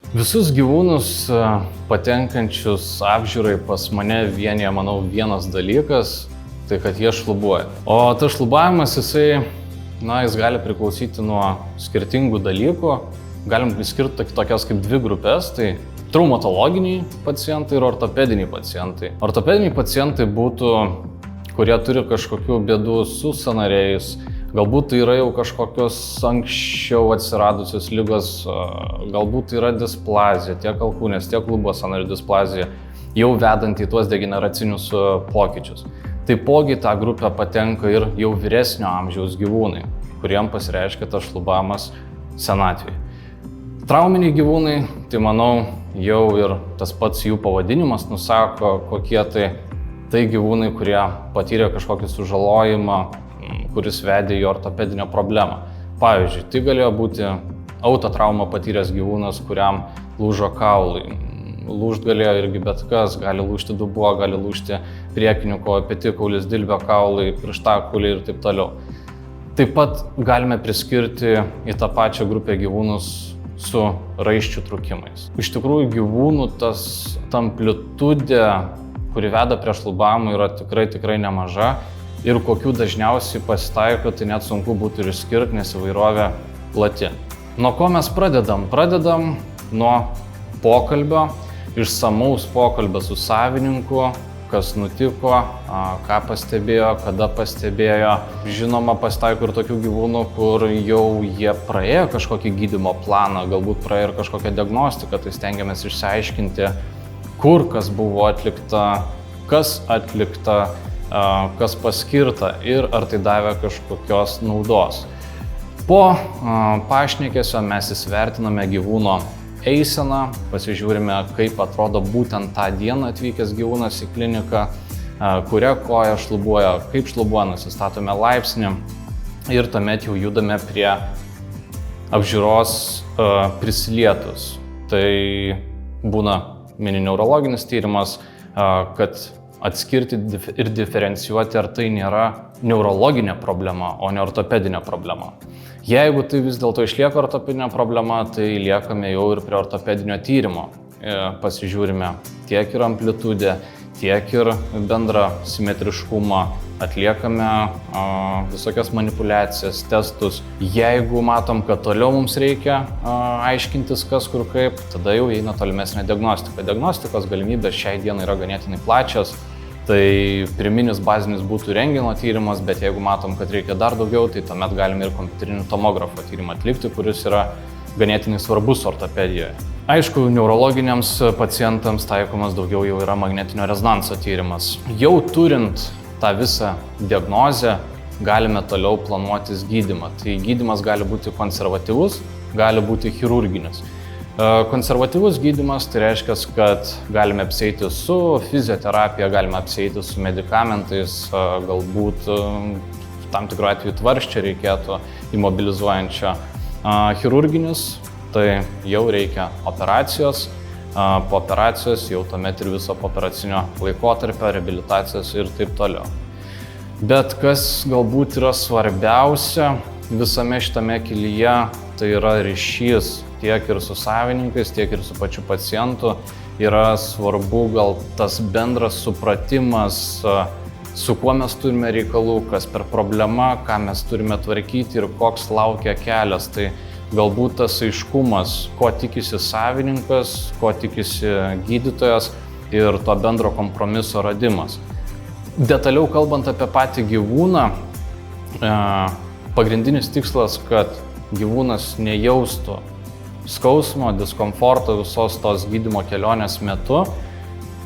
Visus gyvūnus patenkančius apžiūrai pas mane vienyje, manau, vienas dalykas, tai kad jie šlubuoja. O tas šlubavimas, jis gali priklausyti nuo skirtingų dalykų. Galim skirti tokias kaip dvi grupės, tai traumatologiniai pacientai ir ortopediniai pacientai. Ortopediniai pacientai būtų, kurie turi kažkokių bėdų su sąnariais, galbūt tai yra jau kažkokios anksčiau atsiradusios ligos, galbūt tai yra displazija, tiek alkūnės, tiek klubo sąnarių displazija, jau vedant į tuos degeneracinius pokyčius. Taipogi tą grupę patenka ir jau vyresnio amžiaus gyvūnai, kuriem pasireiškia tas šlubavimas senatvėje. Trauminiai gyvūnai, tai manau, jau ir tas pats jų pavadinimas nusako, kokie tai gyvūnai, kurie patyrė kažkokį sužalojimą, kuris vedė į ortopedinę problemą. Pavyzdžiui, tai galėjo būti autotraumą patyręs gyvūnas, kuriam lūžo kaulai. Lūžt galėjo irgi bet kas, gali lūžti dubuo, gali lūžti priekinių kojų, petikaulis, dilbio kaulai, pirštakauliai ir taip toliau. Taip pat galime priskirti į tą pačią grupę gyvūnus su raiščių trūkimais. Iš tikrųjų, gyvūnų ta amplitudė, kuri veda prie šlubavimo, yra tikrai nemaža. Ir kokių dažniausiai pasitaiko, tai net sunku būtų ir išskirti, nes įvairovė plati. Nuo ko mes pradedam? Pradedam nuo pokalbio, išsamaus pokalbio su savininku, kas nutiko, ką pastebėjo, kada pastebėjo. Žinoma, pasitaiko ir tokių gyvūnų, kur jau jie praėjo kažkokį gydymo planą, galbūt praėjo ir kažkokią diagnostiką, tai stengiamės išsiaiškinti, kur kas buvo atlikta, kas atlikta, kas paskirta ir ar tai davė kažkokios naudos. Po pašnekesio mes įsivertiname gyvūno eiseną, pasižiūrime, kaip atrodo būtent tą dieną atvykęs gyvūnas į kliniką, kuria koja šlubuoja, kaip šlubuoja, nusistatome laipsnį ir tuomet jau judame prie apžiūros prisilietus. Tai būna mini neurologinis tyrimas, kad atskirti ir diferencijuoti, ar tai nėra neurologinė problema, o ne ortopedinė problema. Jeigu tai vis dėlto išlieka ortopedinė problema, tai liekame jau ir prie ortopedinio tyrimo. Pasižiūrime tiek ir amplitudę, tiek ir bendrą simetriškumą, atliekame visokias manipulacijas, testus. Jeigu matom, kad toliau mums reikia aiškintis kas kur kaip, tada jau eina tolimesnė diagnostika. Diagnostikos galimybės šiai dienai yra ganėtinai plačios. Tai pirminis bazinis būtų rentgeno tyrimas, bet jeigu matom, kad reikia dar daugiau, tai tuomet galime ir kompiuterinį tomografo tyrimą atlikti, kuris yra ganėtinai svarbus ortopedijoje. Aišku, neurologiniams pacientams taikomas daugiau jau yra magnetinio rezonanso tyrimas. Jau turint tą visą diagnozę, galime toliau planuotis gydymą. Tai gydymas gali būti konservatyvus, gali būti chirurginis. Konservatyvus gydymas tai reiškia, kad galime apsieiti su fizioterapija, galime apsieiti su medikamentais, galbūt tam tikru atveju tvarsčio reikėtų imobilizuojančio. Chirurginis tai jau reikia operacijos, po operacijos jau tuomet ir viso pooperacinio laikotarpio, reabilitacijos ir taip toliau. Bet kas galbūt yra svarbiausia visame šitame kelyje, tai yra ryšys tiek ir su savininkais, tiek ir su pačiu pacientu. Yra svarbu gal tas bendras supratimas, su kuo mes turime reikalų, kas per problema, ką mes turime tvarkyti ir koks laukia kelias. Tai galbūt tas aiškumas, ko tikisi savininkas, ko tikisi gydytojas ir to bendro kompromiso radimas. Detaliau kalbant apie patį gyvūną, pagrindinis tikslas, kad gyvūnas nejaustų skausmo, diskomforto visos tos gydymo kelionės metu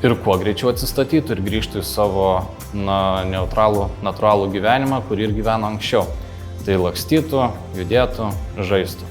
ir kuo greičiau atsistatytų ir grįžtų į savo neutralų, natūralų gyvenimą, kurį ir gyveno anksčiau. Tai lakstytų, judėtų, žaistų.